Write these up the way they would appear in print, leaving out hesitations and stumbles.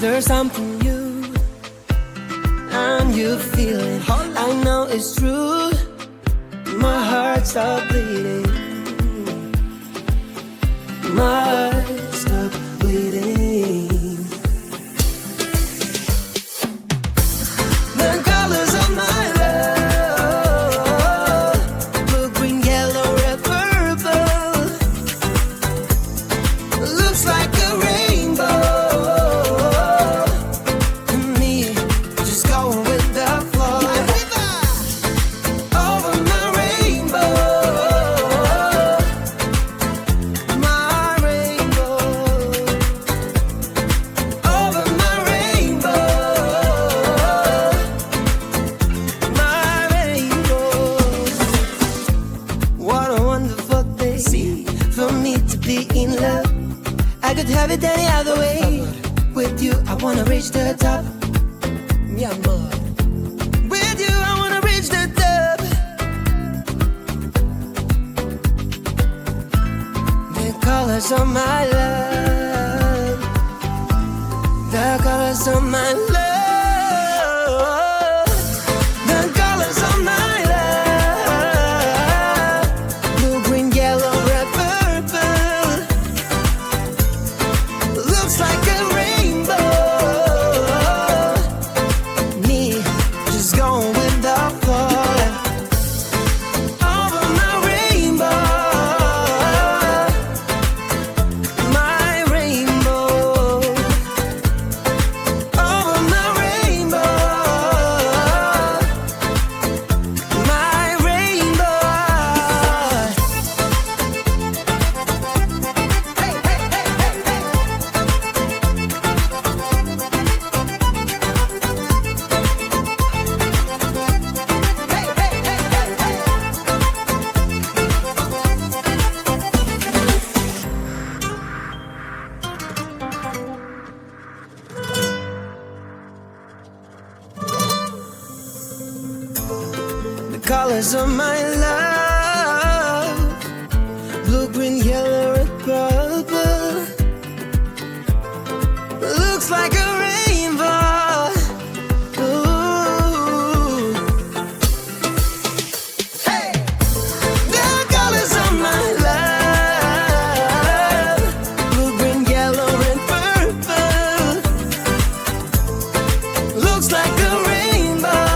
There's something new, and you feel it. I know it's true. My heart stopped bleeding. My heart stopped bleeding. The colors of my love, blue, green, yellow, red, purple. Looks like a rainbow. And me, just going with the flow. Over my rainbow. My rainbow. Over my rainbow. My rainbow. What a wonderful day for me to be in love. I could have it any other way. With you, I wanna reach the top. Mi amor. With you, I wanna reach the top. The colors of my love. The colors of my love. The colors of my love. Blue, green, yellow, red, purple. Looks like a rainbow. Me, just going with the flow. Over my rainbow. My rainbow. Over my rainbow. My rainbow. Hey, hey, hey, hey, hey. The colors of my love, blue, green, yellow, red, purple. Looks like a rainbow. Ooh. Hey! The colors of my love, blue, green, yellow, red, purple. Looks like a rainbow.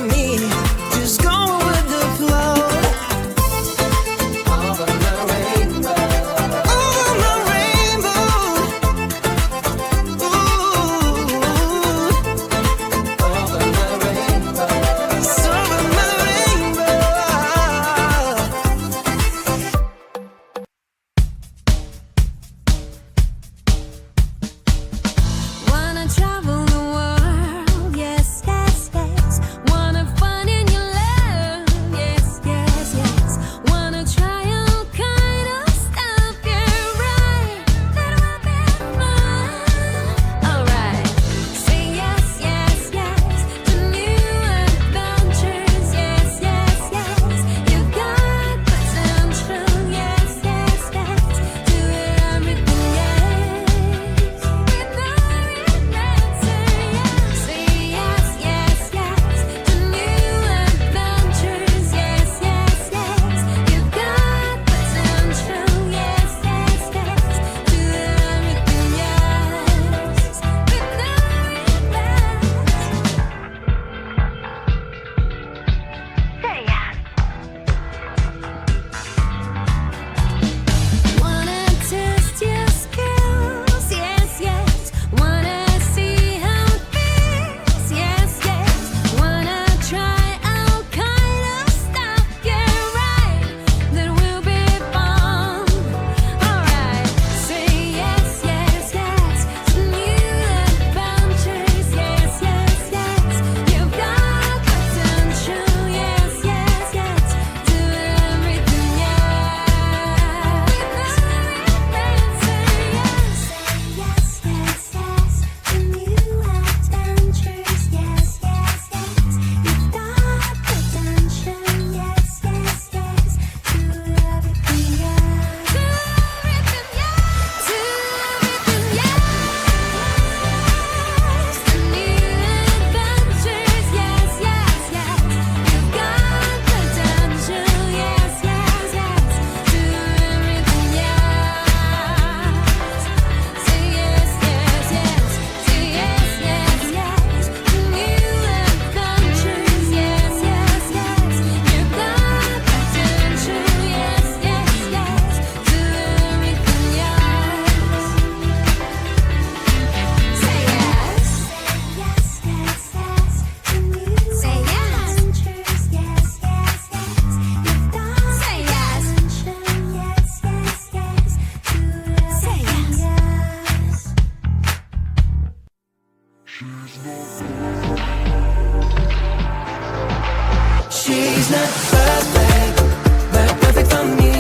Me, just She's not perfect, but perfect for me.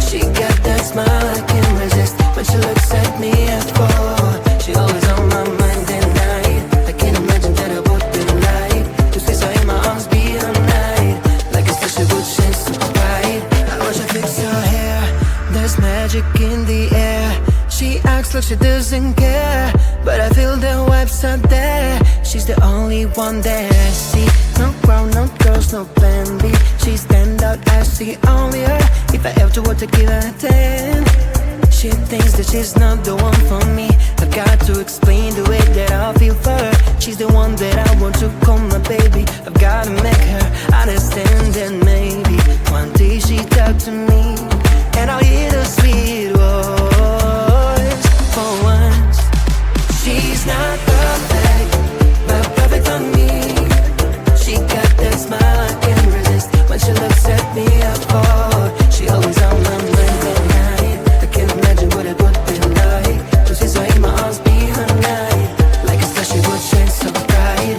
She got that smile I can't resist. When she looks at me, I fall. She always on my mind at night. I can't imagine that I would be like to squeeze her in my arms, be her night. Like a special good chance to ride. I watch her fix her hair. There's magic in the air. She acts like she doesn't care, but I feel the vibes are there. She's the only one that I see. No crown, no girls, no plan B. She stand out as the only her. If I ever were to give her a 10, she thinks that she's not the one for me. I've got to explain the way that I feel for her. She's the one that I want to call my baby. I've gotta make her understand that maybe one day she talk to me and I'll hear the sweet voice. For once, she's not perfect, but perfect for me. She got that smile I can't resist. When she looks at me, I fall. She always on my mind at night. I can't imagine what it would be like to see her in my arms, be her night. Like a star, she would shine so bright.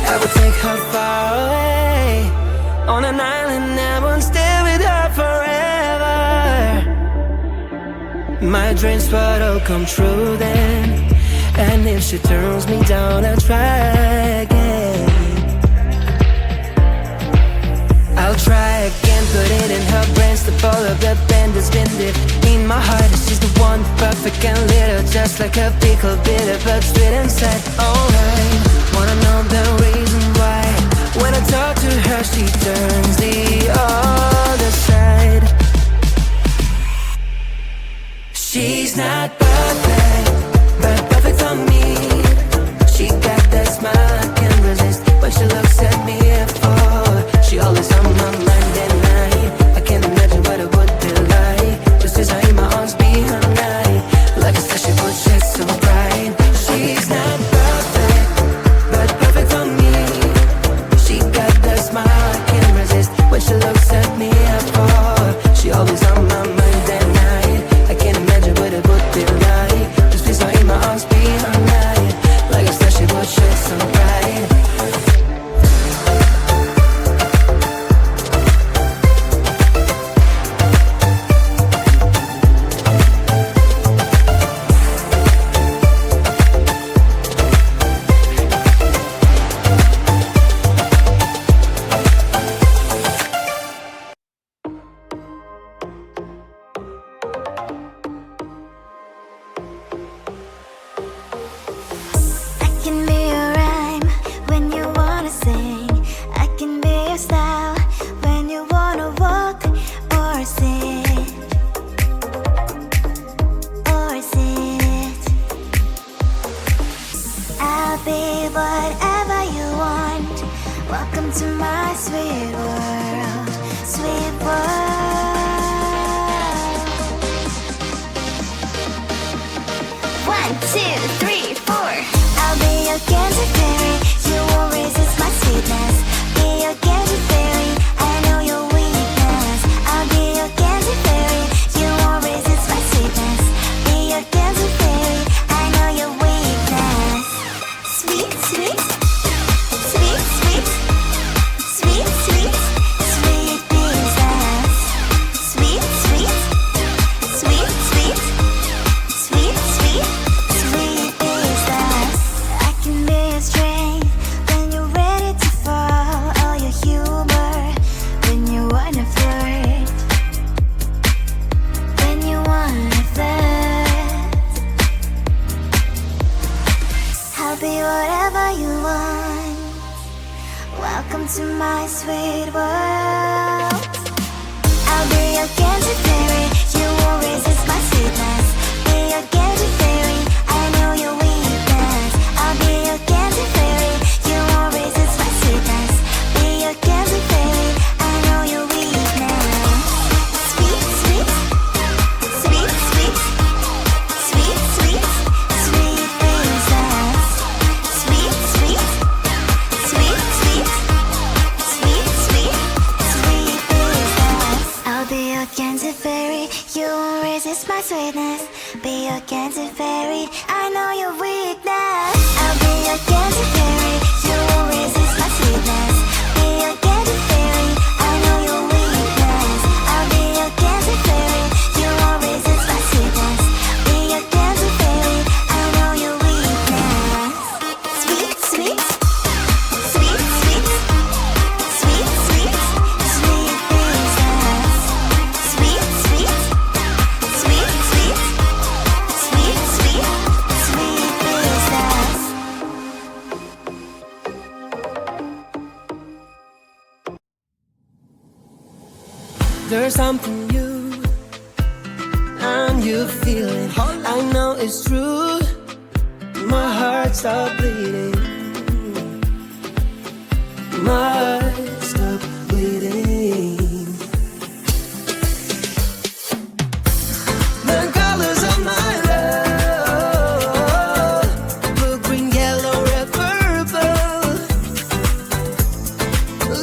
I would take her far away on an island, I won't stay with her forever. My dreams would all come true then. And if she turns me down, I'll try again. I'll try again, put it in her brains to pull up the band that's been deep in my heart. She's the one, perfect and little, just like a pickle, bitter but sweet inside. Alright, wanna know the reason why? When I talk to her, she turns the other side. She's not perfect, but perfect for me. She got that smile I can't resist. When she looks at me, I fall. She always on my mind at night. I can't imagine what it would be like just as her in my arms, be her night. Like a star, she would shine so bright. She's not perfect, but perfect for me. She got that smile I can't resist. When she looks at me, I fall. She always on my mind at night. I can't imagine what it would be like be your candy fairy, you won't resist my sweetness. Be your candy fairy, I know your weakness. I'll be your candy fairy, you won't resist my sweetness. Be your candy fairy, I know your weakness. I'll be your candy fairy, you won't resist my sweetness. Be your candy fairy, I know your weakness. Sweet, sweet, sweet, sweet, sweet, sweet, sweet princess. Sweet, sweet, sweet, sweet, sweet, sweet, sweet princess. There's something new, and you feel it. I know it's true. My heart stopped bleeding. My heart stopped bleeding. The colors of my love, blue, green, yellow, red, purple.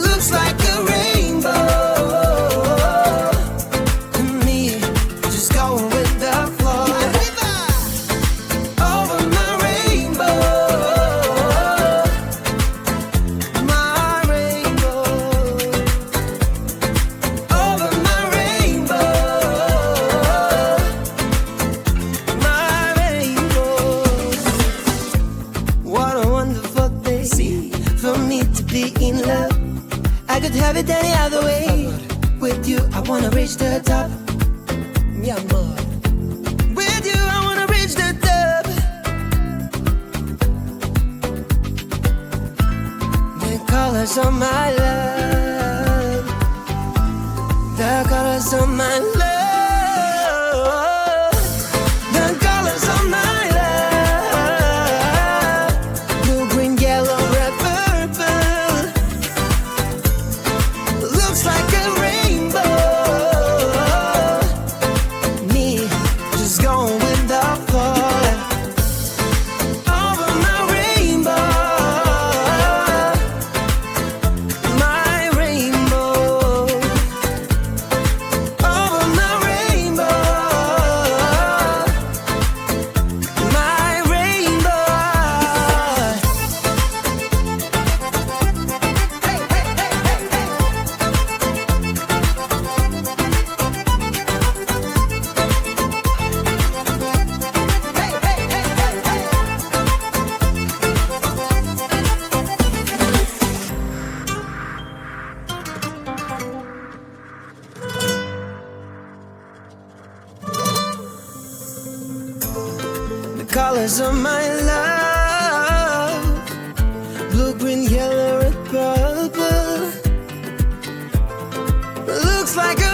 Looks like a rainbow. I could have it any other way. With you, I wanna reach the top. Mi amor. With you, I wanna reach the top. The colors of my love. The colors of my love. The colors of my love. Blue, green, yellow, red, purple. Looks like a rainbow. Me, just going with the flow. Over my rainbow. My rainbow. Over my rainbow. My rainbow. Hey, hey, hey, hey, hey. The colors of my love, blue, green, yellow, red, purple. Looks like a